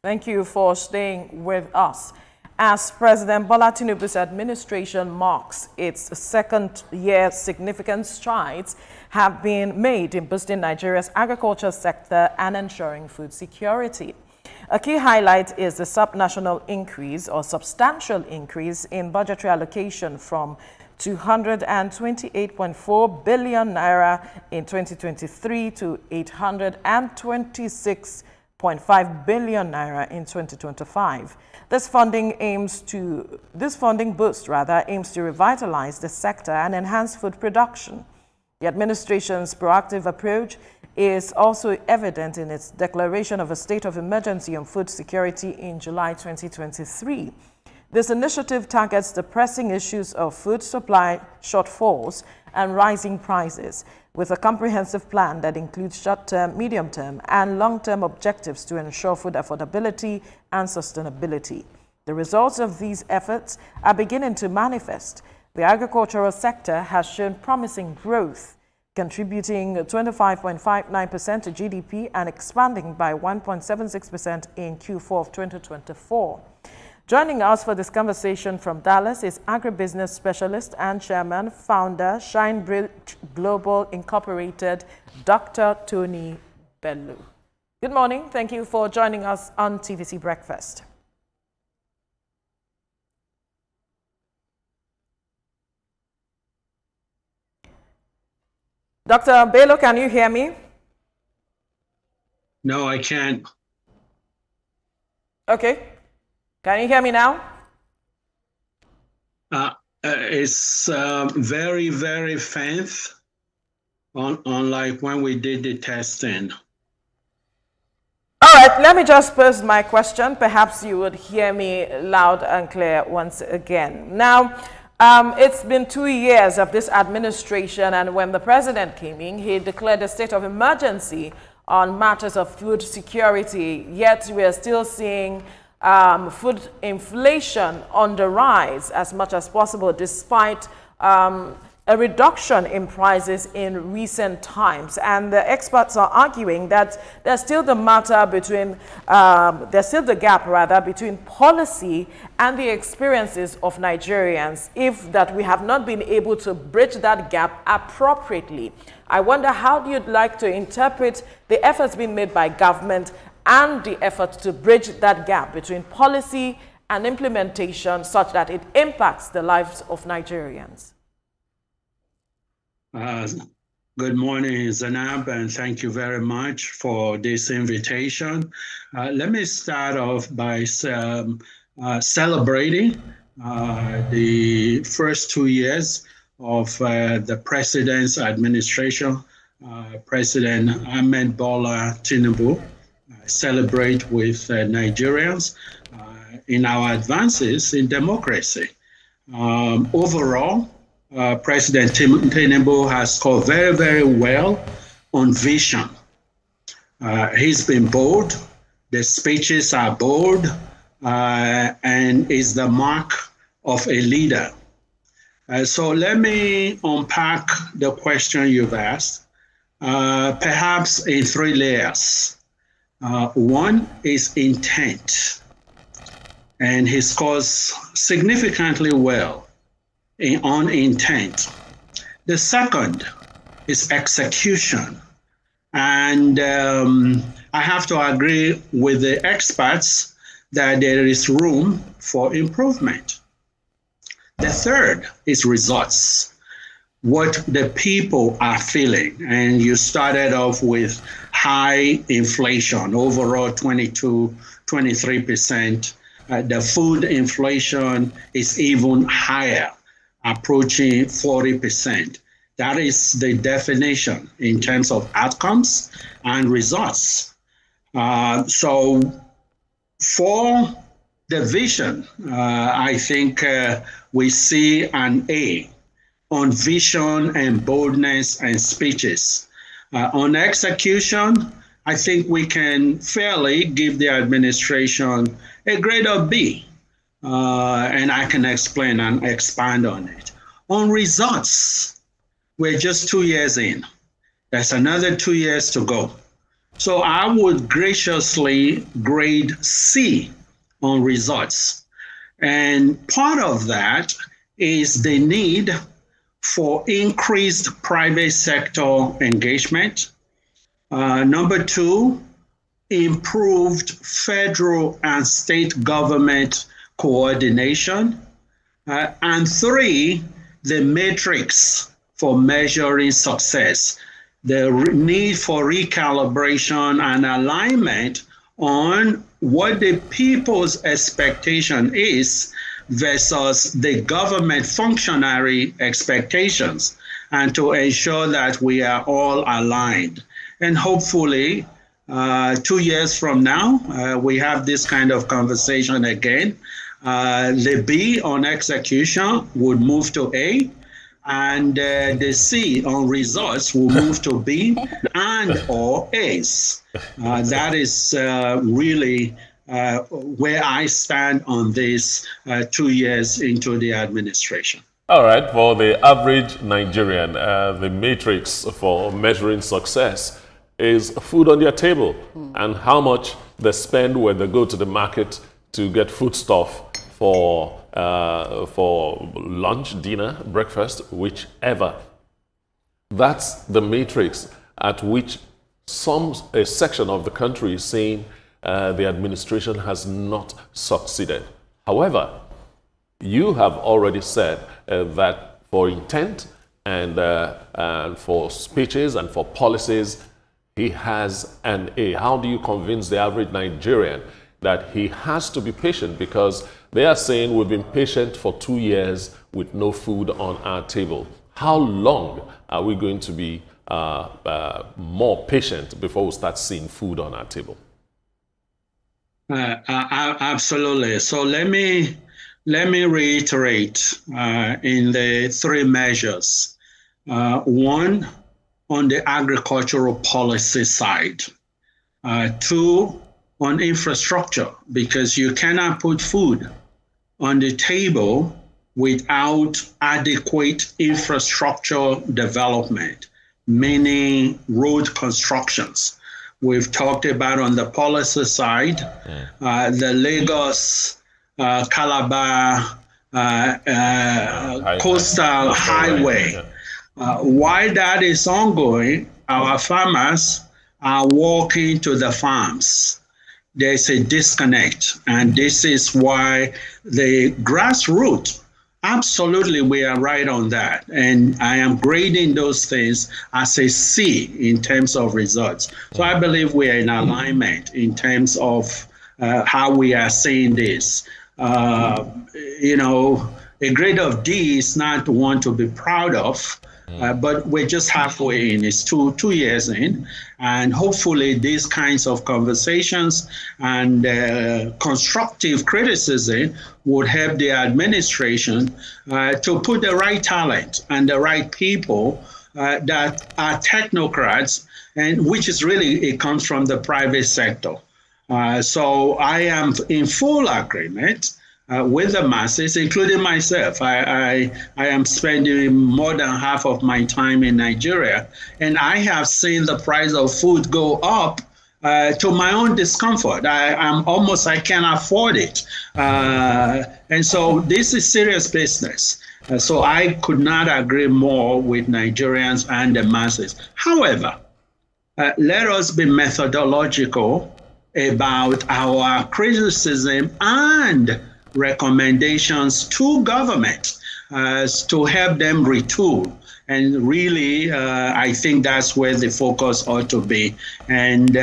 Thank you for staying with us. As President Bola Tinubu's administration marks its second year, significant strides have been made in boosting Nigeria's agriculture sector and ensuring food security. A key highlight is the subnational increase or substantial increase in budgetary allocation from 228.4 billion naira in 2023 to 826.5 billion naira in 2025. This funding boost aims to revitalize the sector and enhance food production. The administration's proactive approach is also evident in its declaration of a state of emergency on food security in July 2023. This initiative targets the pressing issues of food supply shortfalls and rising prices, with a comprehensive plan that includes short-term, medium-term, and long-term objectives to ensure food affordability and sustainability. The results of these efforts are beginning to manifest. The agricultural sector has shown promising growth, contributing 25.59% to GDP and expanding by 1.76% in Q4 of 2024. Joining us for this conversation from Dallas is agribusiness specialist and chairman, founder, ShineBridge Global Incorporated, Dr. Tony Bello. Good morning. Thank you for joining us on TVC Breakfast. Dr. Bello, can you hear me? No, I can't. Okay. Can you hear me now? It's very, very faint, unlike when we did the testing. All right, let me just pose my question. Perhaps you would hear me loud and clear once again. Now, it's been 2 years of this administration, and when the president came in, he declared a state of emergency on matters of food security, yet we are still seeing food inflation on the rise as much as possible, despite a reduction in prices in recent times. And the experts are arguing that there's still the gap between policy and the experiences of Nigerians, that we have not been able to bridge that gap appropriately. I wonder, how do you like to interpret the efforts being made by government and the effort to bridge that gap between policy and implementation such that it impacts the lives of Nigerians? Good morning, Zainab, and thank you very much for this invitation. Let me start off by celebrating the first 2 years of the president's administration, President Ahmed Bola Tinubu. Celebrate with Nigerians in our advances in democracy. Overall, President Tinubu has scored very, very well on vision. He's been bold, the speeches are bold, and is the mark of a leader. So let me unpack the question you've asked, perhaps in 3 layers. One is intent, and he scores significantly well on intent. The second is execution, and I have to agree with the experts that there is room for improvement. The third is results, what the people are feeling. And you started off with high inflation, overall 23%. The food inflation is even higher, approaching 40%. That is the definition in terms of outcomes and results. So for the vision, I think we see an A on vision and boldness and speeches. On execution, I think we can fairly give the administration a grade of B, and I can explain and expand on it. On results, we're just 2 years in. There's another 2 years to go. So I would graciously grade C on results. And part of that is the need for increased private sector engagement. Number two, improved federal and state government coordination. And three, the metrics for measuring success, the need for recalibration and alignment on what the people's expectation is versus the government functionary expectations, and to ensure that we are all aligned. And hopefully, 2 years from now, we have this kind of conversation again. The B on execution would move to A, and the C on results will move to B and or A's. That is really where I stand on this 2 years into the administration. All right, for the average Nigerian, the matrix for measuring success is food on their table and how much they spend when they go to the market to get foodstuff for lunch, dinner, breakfast, whichever. That's the matrix at which a section of the country is saying the administration has not succeeded. However, you have already said that for intent and for speeches and for policies, he has an A. How do you convince the average Nigerian that he has to be patient? Because they are saying we've been patient for 2 years with no food on our table. How long are we going to be more patient before we start seeing food on our table? Absolutely. So let me reiterate in the three measures. One, on the agricultural policy side. Two, on infrastructure, because you cannot put food on the table without adequate infrastructure development, meaning road constructions. We've talked about on the policy side, the Lagos, Calabar, coastal highway. While that is ongoing, our farmers are walking to the farms. There's a disconnect, and this is why the grassroots, absolutely, we are right on that. And I am grading those things as a C in terms of results. So I believe we are in alignment in terms of how we are seeing this. A grade of D is not one to be proud of. But we're just halfway in. It's two years in, and hopefully these kinds of conversations and constructive criticism would help the administration to put the right talent and the right people that are technocrats, and which is really, it comes from the private sector. So I am in full agreement with the masses, including myself. I am spending more than half of my time in Nigeria, and I have seen the price of food go up to my own discomfort. I can't afford it. And so this is serious business. So I could not agree more with Nigerians and the masses. However, let us be methodological about our criticism and recommendations to government to help them retool. And really, I think that's where the focus ought to be. And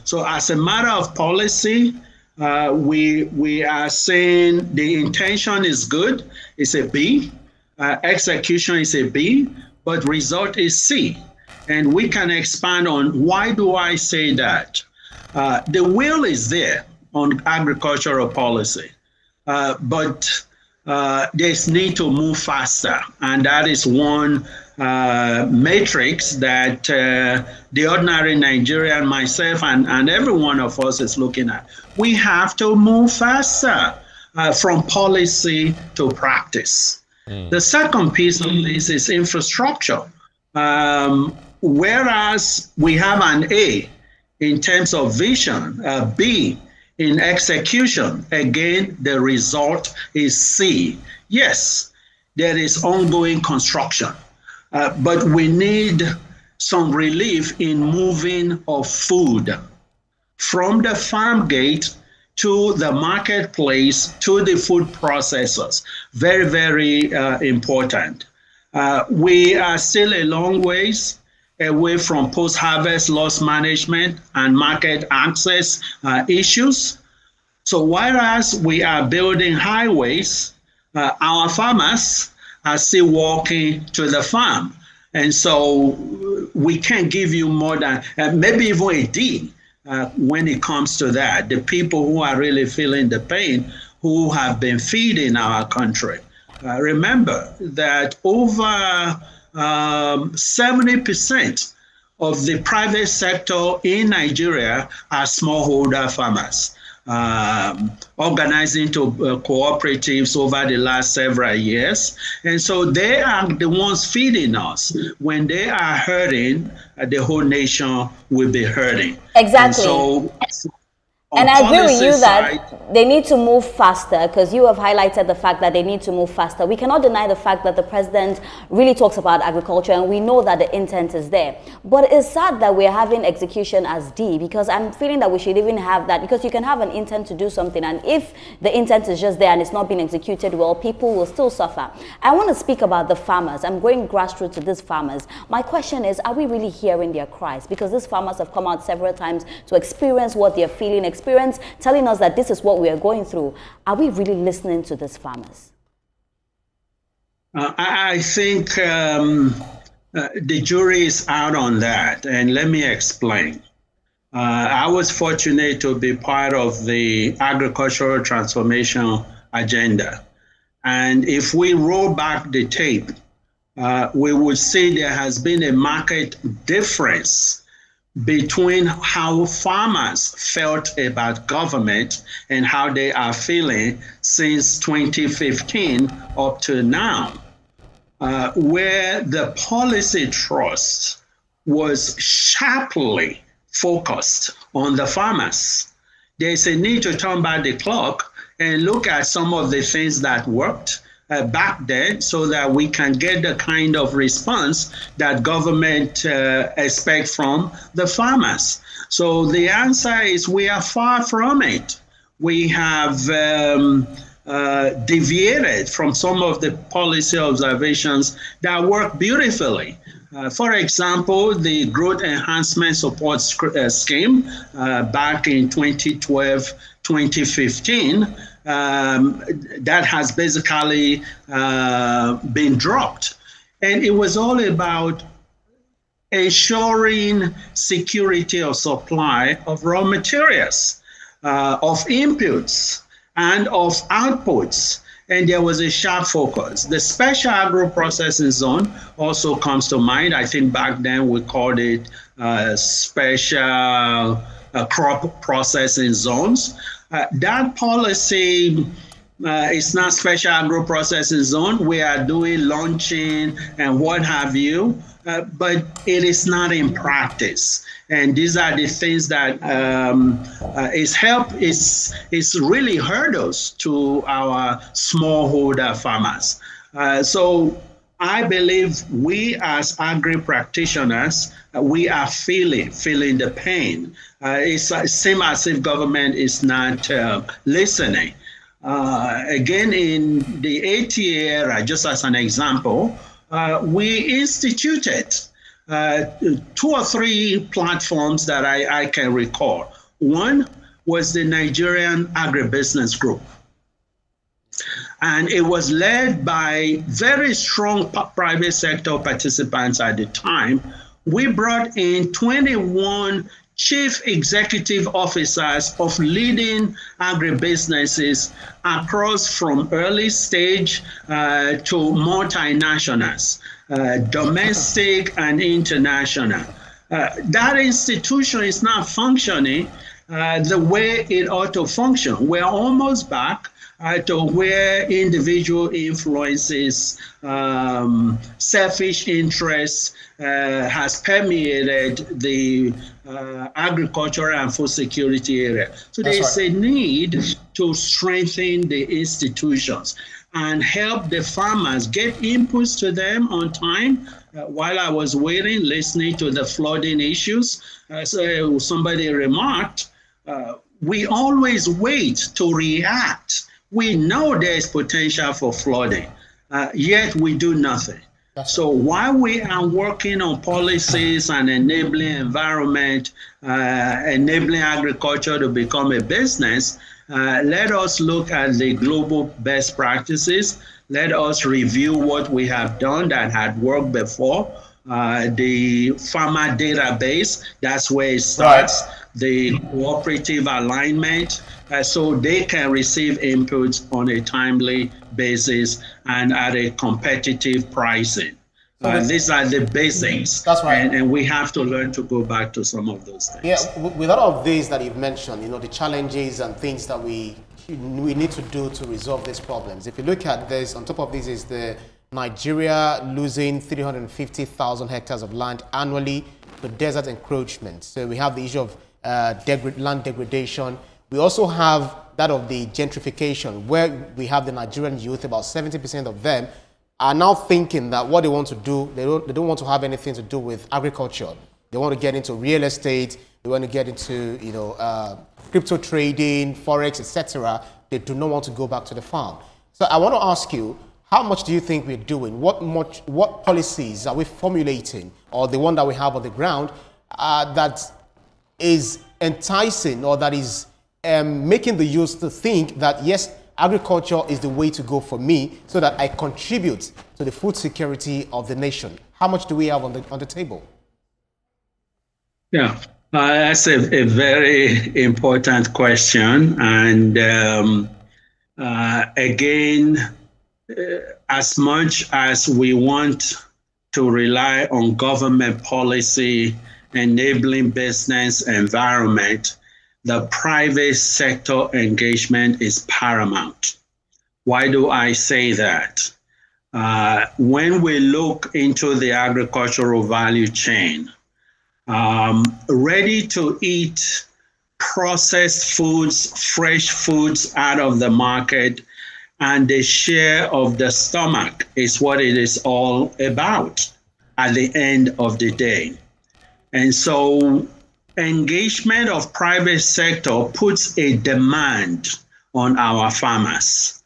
so as a matter of policy, we are saying the intention is good, it's a B, execution is a B, but result is C. And we can expand on why do I say that? The will is there on agricultural policy. But there's need to move faster, and that is one matrix that the ordinary Nigerian, myself, and every one of us is looking at. We have to move faster from policy to practice. The second piece of this is infrastructure. Whereas we have an A in terms of vision, B, in execution, again, the result is C. Yes, there is ongoing construction, but we need some relief in moving of food from the farm gate to the marketplace to the food processors. Very, very important. We are still a long ways away from post-harvest loss management and market access issues. So whereas we are building highways, our farmers are still walking to the farm. And so we can't give you more than maybe even a D when it comes to that. The people who are really feeling the pain, who have been feeding our country. Remember that over 70% of the private sector in Nigeria are smallholder farmers, organizing to cooperatives over the last several years. And so they are the ones feeding us. When they are hurting, the whole nation will be hurting. Exactly. And I agree with you that they need to move faster, because you have highlighted the fact that they need to move faster. We cannot deny the fact that the president really talks about agriculture, and we know that the intent is there. But it's sad that we're having execution as D, because I'm feeling that we should even have that, because you can have an intent to do something, and if the intent is just there and it's not being executed well, people will still suffer. I want to speak about the farmers. I'm going grassroots to these farmers. My question is, are we really hearing their cries? Because these farmers have come out several times to experience what they're feeling, telling us that this is what we are going through. Are we really listening to these farmers? I think the jury is out on that, and let me explain. I was fortunate to be part of the agricultural transformation agenda, and if we roll back the tape, we would see there has been a marked difference between how farmers felt about government and how they are feeling since 2015 up to now, where the policy trust was sharply focused on the farmers. There's a need to turn back the clock and look at some of the things that worked back then, so that we can get the kind of response that government expect from the farmers. So the answer is we are far from it. We have deviated from some of the policy observations that work beautifully. For example, the Growth Enhancement Support Scheme back in 2012, 2015, that has basically been dropped. And it was all about ensuring security of supply of raw materials, of inputs, and of outputs. And there was a sharp focus. The special agro-processing zone also comes to mind. I think back then we called it special crop processing zones. That policy is not special agro-processing zone. We are doing launching and what have you, but it is not in practice. And these are the things that is really hurdles to our smallholder farmers. So I believe we as agri-practitioners, we are feeling the pain. It seems as if government is not listening. Again, in the ATA era, just as an example, we instituted 2 or 3 platforms that I can recall. One was the Nigerian Agribusiness Group. And it was led by very strong private sector participants at the time. We brought in 21 chief executive officers of leading agribusinesses across from early stage to multinationals, domestic and international. That institution is not functioning, the way it ought to function. We're almost back to where individual influences, selfish interests has permeated the agricultural and food security area. So there's a need to strengthen the institutions and help the farmers, get inputs to them on time. While I was waiting, listening to the flooding issues, so somebody remarked, we always wait to react. We know there's potential for flooding, yet we do nothing. So while we are working on policies and enabling environment, enabling agriculture to become a business, let us look at the global best practices. Let us review what we have done that had worked before. The farmer database, that's where it starts. Right. The cooperative alignment, so they can receive inputs on a timely basis and at a competitive pricing. These are the basics. That's right. And we have to learn to go back to some of those things. Yeah, with all of these that you've mentioned, the challenges and things that we need to do to resolve these problems. If you look at this, on top of this is the Nigeria losing 350,000 hectares of land annually to desert encroachment. So we have the issue of land degradation. We also have that of the gentrification, where we have the Nigerian youth, about 70% of them are now thinking that what they want to do, they don't want to have anything to do with agriculture. They want to get into real estate. They want to get into crypto trading, forex, etc. They do not want to go back to the farm. So I want to ask you, how much do you think we're doing? What policies are we formulating, or the one that we have on the ground, that is enticing, or that is making the youth to think that, yes, agriculture is the way to go for me, so that I contribute to the food security of the nation? How much do we have on the table? Yeah, that's a very important question. And again, as much as we want to rely on government policy, enabling business environment, the private sector engagement is paramount. Why do I say that? When we look into the agricultural value chain, ready to eat processed foods, fresh foods out of the market, and the share of the stomach is what it is all about at the end of the day. And so engagement of private sector puts a demand on our farmers.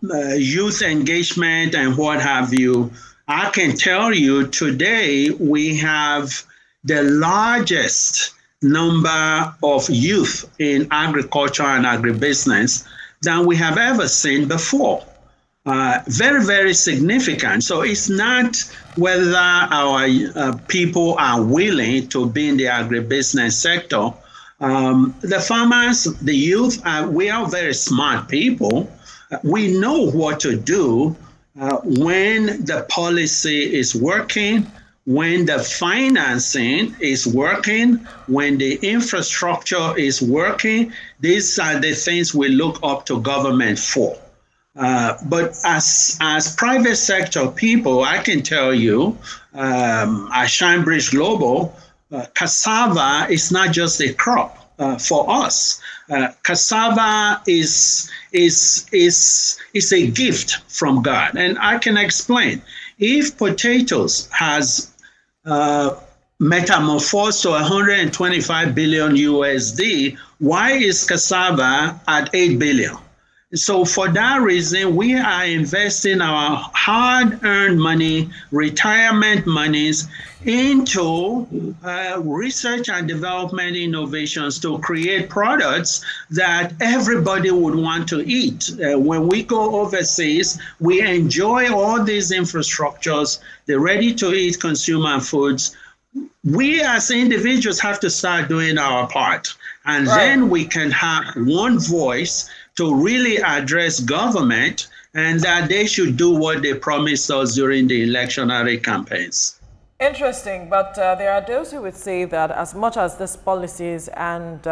Youth engagement and what have you. I can tell you today we have the largest number of youth in agriculture and agribusiness than we have ever seen before. Very, very significant. So it's not whether our people are willing to be in the agribusiness sector. The farmers, the youth, we are very smart people. We know what to do when the policy is working, when the financing is working, when the infrastructure is working. These are the things we look up to government for. But as private sector people, I can tell you, at Shinebridge Global, cassava is not just a crop for us. Cassava is a gift from God. And I can explain. If potatoes has metamorphosed to 125 billion USD, why is cassava at 8 billion? So for that reason, we are investing our hard-earned money, retirement monies, into research and development innovations to create products that everybody would want to eat. When we go overseas, we enjoy all these infrastructures, the ready-to-eat consumer foods. We as individuals have to start doing our part. And then we can have one voice to really address government, and that they should do what they promised us during the electionary campaigns. Interesting, but there are those who would say that as much as these policies and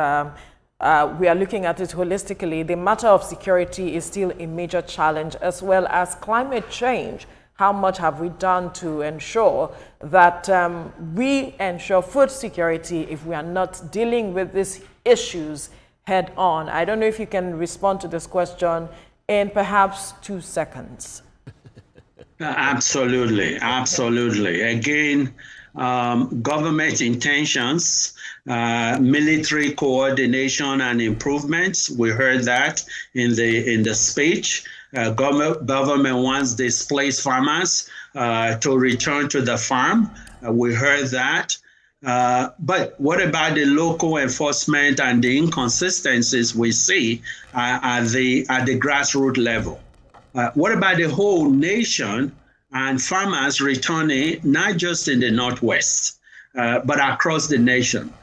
we are looking at it holistically, the matter of security is still a major challenge, as well as climate change. How much have we done to ensure that we ensure food security if we are not dealing with these issues head on? I don't know if you can respond to this question in perhaps 2 seconds. Absolutely, absolutely. Again, government intentions, military coordination and improvements. We heard that in the speech. Government wants displaced farmers to return to the farm. We heard that. But what about the local enforcement and the inconsistencies we see at the grassroots level? What about the whole nation and farmers returning, not just in the Northwest, but across the nation?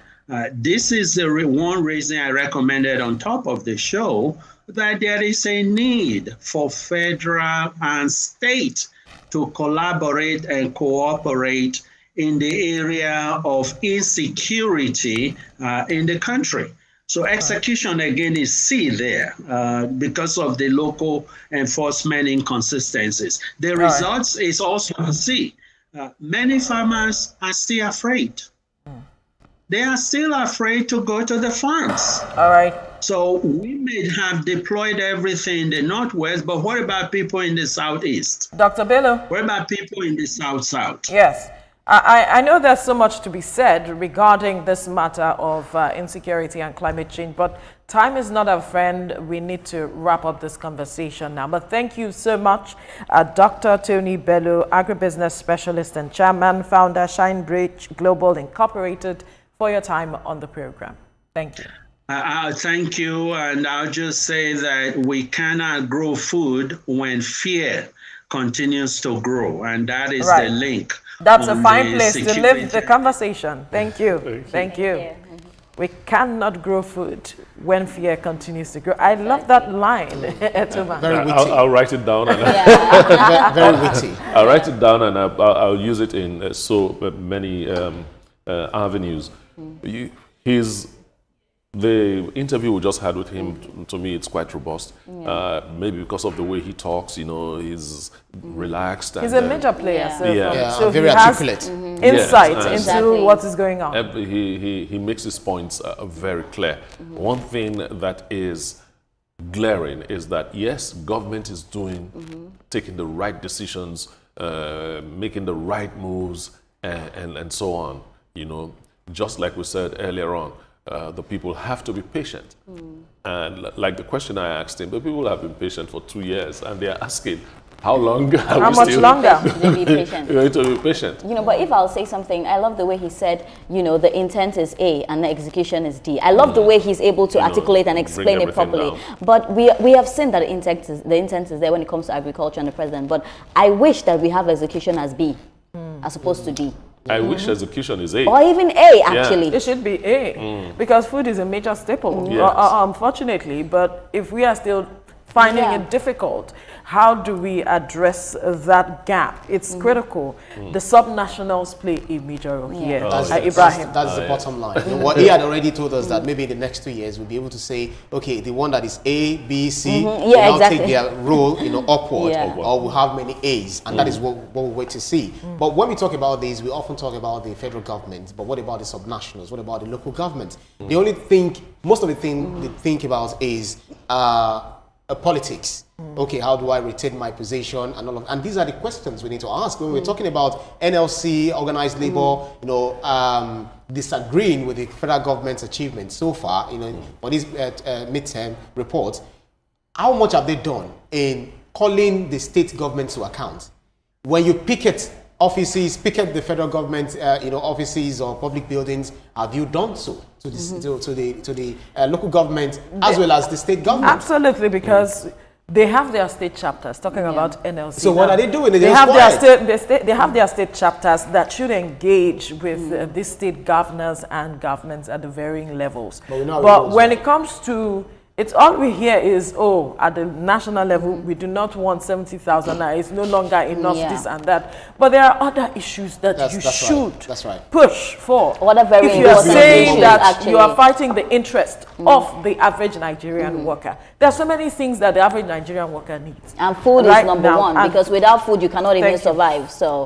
This is the one reason I recommended on top of the show that there is a need for federal and state to collaborate and cooperate in the area of insecurity in the country. So execution again is C there because of the local enforcement inconsistencies. The results is also C. Many farmers are still afraid. They are still afraid to go to the farms. All right. So we may have deployed everything in the Northwest, but what about people in the Southeast? Dr. Bello. What about people in the South-South? Yes. I know there's so much to be said regarding this matter of insecurity and climate change, but time is not our friend. We need to wrap up this conversation now. But thank you so much, Dr. Tony Bello, agribusiness specialist and chairman, founder, Shinebridge Global Incorporated, for your time on the program. Thank you. Thank you. And I'll just say that we cannot grow food when fear continues to grow. And that is the link. That's a fine place to leave the conversation. Thank you. Thank you. We cannot grow food when fear continues to grow. I love that line. Very witty. I'll write it down. And very witty. I'll write it down and I'll use it in so many avenues. The interview we just had with him, to me, it's quite robust. Maybe because of the way he talks, you know, he's relaxed. He's a major player, so very articulate. Insight into what is going on. He makes his points very clear. One thing that is glaring is that, yes, government is taking the right decisions, making the right moves, and so on. You know, just like we said earlier on. The people have to be patient. And like the question I asked him, the people have been patient for 2 years and they're asking, how long how much longer? They be patient. You need to be patient. You know, but if I'll say something, I love the way he said, you know, the intent is A and the execution is D. I love the way he's able to articulate and explain it properly. Down. But we have seen that the intent is there when it comes to agriculture and the president. But I wish that we have execution as B as opposed to D. I wish execution is A. Or even A, actually. It should be A, because food is a major staple, unfortunately. But if we are still finding it difficult, how do we address that gap? It's critical. The subnationals play a major role here. Ibrahim. That's the bottom line. You know, what he had already told us that maybe in the next 2 years we'll be able to say, okay, the one that is A, B, C, will now take their role, you know, upward, or we'll have many A's, and that is what we wait to see. But when we talk about these, we often talk about the federal government, but what about the subnationals? What about the local government? The only thing, most of the thing they think about is politics. Okay, how do I retain my position and all of, and these are the questions we need to ask when we're talking about NLC, organized labor, you know, disagreeing with the federal government's achievements so far, you know, for these midterm reports. How much have they done in calling the state government to account? When you picket offices, picket the federal government, you know, offices or public buildings, have you done so to the local government as well as the state government? Absolutely, because they have their state chapters, talking about NLC. So what are they doing? They have their state chapters that should engage with the state governors and governments at the varying levels. But when it comes to It's all we hear is, oh, at the national level, we do not want 70,000 naira. It's no longer enough, this and that. But there are other issues that you should push for. What a very if you are saying that you are fighting the interest of the average Nigerian worker, there are so many things that the average Nigerian worker needs. And food is number one, because without food, you cannot even survive. So